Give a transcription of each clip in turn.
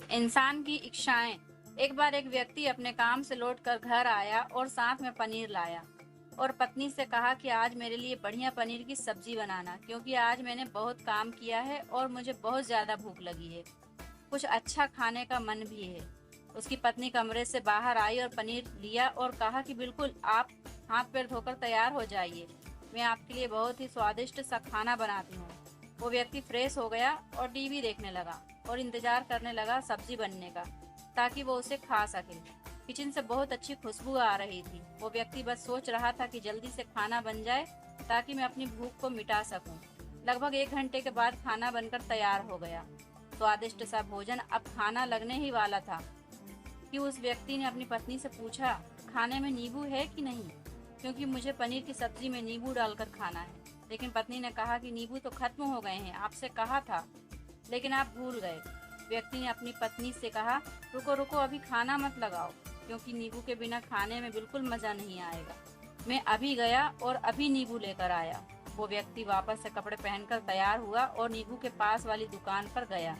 इंसान की इच्छाएं। एक बार एक व्यक्ति अपने काम से लौटकर घर आया और साथ में पनीर लाया और पत्नी से कहा कि आज मेरे लिए बढ़िया पनीर की सब्जी बनाना, क्योंकि आज मैंने बहुत काम किया है और मुझे बहुत ज्यादा भूख लगी है। कुछ अच्छा खाने का मन भी है। उसकी पत्नी कमरे से बाहर आई और पनीर लिया और कहा कि बिल्कुल, आप हाथ पैर धोकर तैयार हो जाइए, मैं आपके लिए बहुत ही स्वादिष्ट सा खाना बनाती हूँ। वो व्यक्ति फ्रेश हो गया और टीवी देखने लगा और इंतजार करने लगा सब्जी बनने का, ताकि वो उसे खा सके। किचन से बहुत अच्छी खुशबू आ रही थी। वो व्यक्ति बस सोच रहा था कि जल्दी से खाना बन जाए ताकि मैं अपनी भूख को मिटा सकूं। लगभग 1 घंटे के बाद खाना बनकर तैयार हो गया। स्वादिष्ट सा भोजन अब खाना लगने ही वाला था कि उस व्यक्ति ने अपनी पत्नी से पूछा, खाने में नींबू है कि नहीं, क्योंकि मुझे पनीर की सब्जी में नींबू डालकर खाना है। लेकिन पत्नी ने कहा कि नींबू तो खत्म हो गए हैं, आपसे कहा था, लेकिन आप भूल गए। व्यक्ति ने अपनी पत्नी से कहा, रुको रुको, अभी खाना मत लगाओ, क्योंकि नींबू के बिना खाने में बिल्कुल मजा नहीं आएगा। मैं अभी गया और अभी नींबू लेकर आया। वो व्यक्ति वापस से कपड़े पहनकर तैयार हुआ और नींबू के पास वाली दुकान पर गया।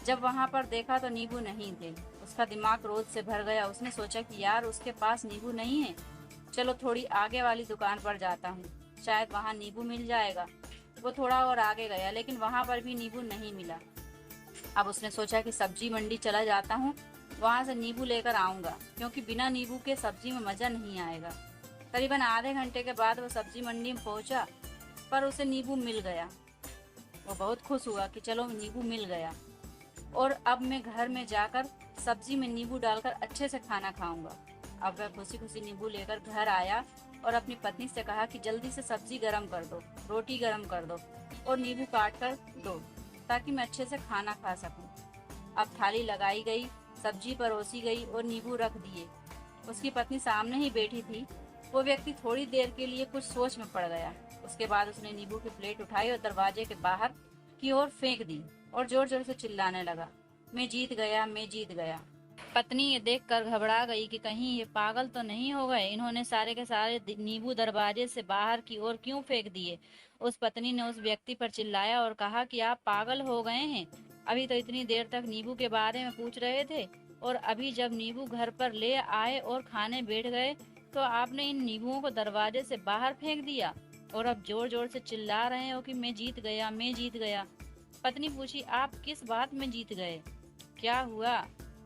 जब वहां पर देखा तो नींबू नहीं थे। उसका दिमाग क्रोध से भर गया। उसने सोचा कि यार, उसके पास नींबू नहीं है, चलो थोड़ी आगे वाली दुकान पर जाता हूँ, शायद वहाँ नींबू मिल जाएगा। वो थोड़ा और आगे गया, लेकिन वहाँ पर भी नींबू नहीं मिला। अब उसने सोचा कि सब्जी मंडी चला जाता हूँ, वहाँ से नींबू लेकर आऊँगा, क्योंकि बिना नींबू के सब्जी में मज़ा नहीं आएगा। करीबन आधे घंटे के बाद वो सब्जी मंडी में पहुँचा, पर उसे नींबू मिल गया। वो बहुत खुश हुआ कि चलो नींबू मिल गया, और अब मैं घर में जाकर सब्जी में नींबू डालकर अच्छे से खाना खाऊंगा। अब वह खुशी खुशी नींबू लेकर घर आया और अपनी पत्नी से कहा कि जल्दी से सब्जी गरम कर दो, रोटी गरम कर दो और नींबू काट कर दो, ताकि मैं अच्छे से खाना खा सकूं। अब थाली लगाई गई, सब्जी परोसी गई और नींबू रख दिए। उसकी पत्नी सामने ही बैठी थी। वो व्यक्ति थोड़ी देर के लिए कुछ सोच में पड़ गया। उसके बाद उसने नींबू की प्लेट उठाई और दरवाजे के बाहर की ओर फेंक दी और जोर जोर से चिल्लाने लगा, मैं जीत गया, मैं जीत गया। पत्नी ये देखकर घबरा गई कि कहीं ये पागल तो नहीं हो गए, इन्होंने सारे के सारे नींबू दरवाजे से बाहर की ओर क्यों फेंक दिए। उस पत्नी ने उस व्यक्ति पर चिल्लाया और कहा कि आप पागल हो गए हैं, अभी तो इतनी देर तक नींबू के बारे में पूछ रहे थे, और अभी जब नींबू घर पर ले आए और खाने बैठ गए तो आपने इन नींबुओं को दरवाजे से बाहर फेंक दिया, और अब जोर जोर से चिल्ला रहे हो कि मैं जीत गया, मैं जीत गया। पत्नी पूछी, आप किस बात में जीत गए, क्या हुआ।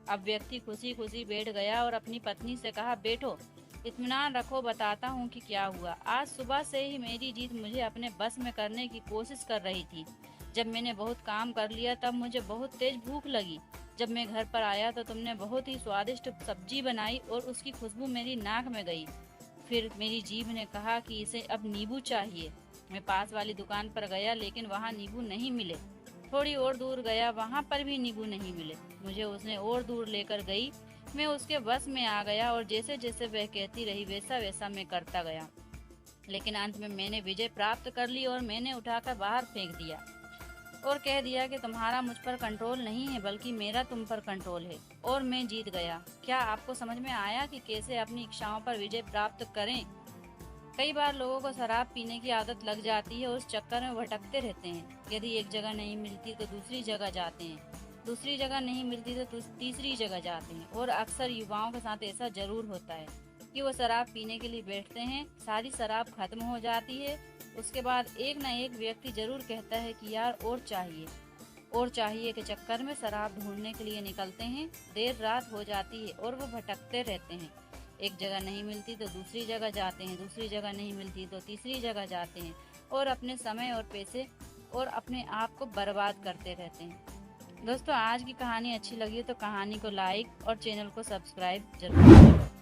अब व्यक्ति खुशी खुशी बैठ गया और अपनी पत्नी से कहा, बैठो, इत्मीनान रखो, बताता हूँ कि क्या हुआ। आज सुबह से ही मेरी जीत मुझे अपने बस में करने की कोशिश कर रही थी। जब मैंने बहुत काम कर लिया तब मुझे बहुत तेज भूख लगी। जब मैं घर पर आया तो तुमने बहुत ही स्वादिष्ट सब्जी बनाई और उसकी खुशबू मेरी नाक में गई। फिर मेरी जीभ ने कहा कि इसे अब नींबू चाहिए। मैं पास वाली दुकान पर गया, लेकिन वहाँ नींबू नहीं मिले। थोड़ी और दूर गया, वहाँ पर भी नींबू नहीं मिले। मुझे उसने और दूर लेकर गई। मैं उसके बस में आ गया और जैसे जैसे वह कहती रही वैसा वैसा मैं करता गया, लेकिन अंत में मैंने विजय प्राप्त कर ली और मैंने उठाकर बाहर फेंक दिया और कह दिया कि तुम्हारा मुझ पर कंट्रोल नहीं है, बल्कि मेरा तुम पर कंट्रोल है, और मैं जीत गया। क्या आपको समझ में आया कि कैसे अपनी इच्छाओं पर विजय प्राप्त करें? कई बार लोगों को शराब पीने की आदत लग जाती है, उस चक्कर में भटकते रहते हैं। यदि एक जगह नहीं मिलती तो दूसरी जगह जाते हैं, दूसरी जगह नहीं मिलती तो तीसरी जगह जाते हैं। और अक्सर युवाओं के साथ ऐसा जरूर होता है कि वो शराब पीने के लिए बैठते हैं, सारी शराब खत्म हो जाती है, उसके बाद एक न एक व्यक्ति जरूर कहता है कि यार और चाहिए, और चाहिए के चक्कर में शराब ढूंढने के लिए निकलते हैं। देर रात हो जाती है और वो भटकते रहते हैं। एक जगह नहीं मिलती तो दूसरी जगह जाते हैं, दूसरी जगह नहीं मिलती तो तीसरी जगह जाते हैं, और अपने समय और पैसे और अपने आप को बर्बाद करते रहते हैं। दोस्तों, आज की कहानी अच्छी लगी तो कहानी को लाइक और चैनल को सब्सक्राइब जरूर करें।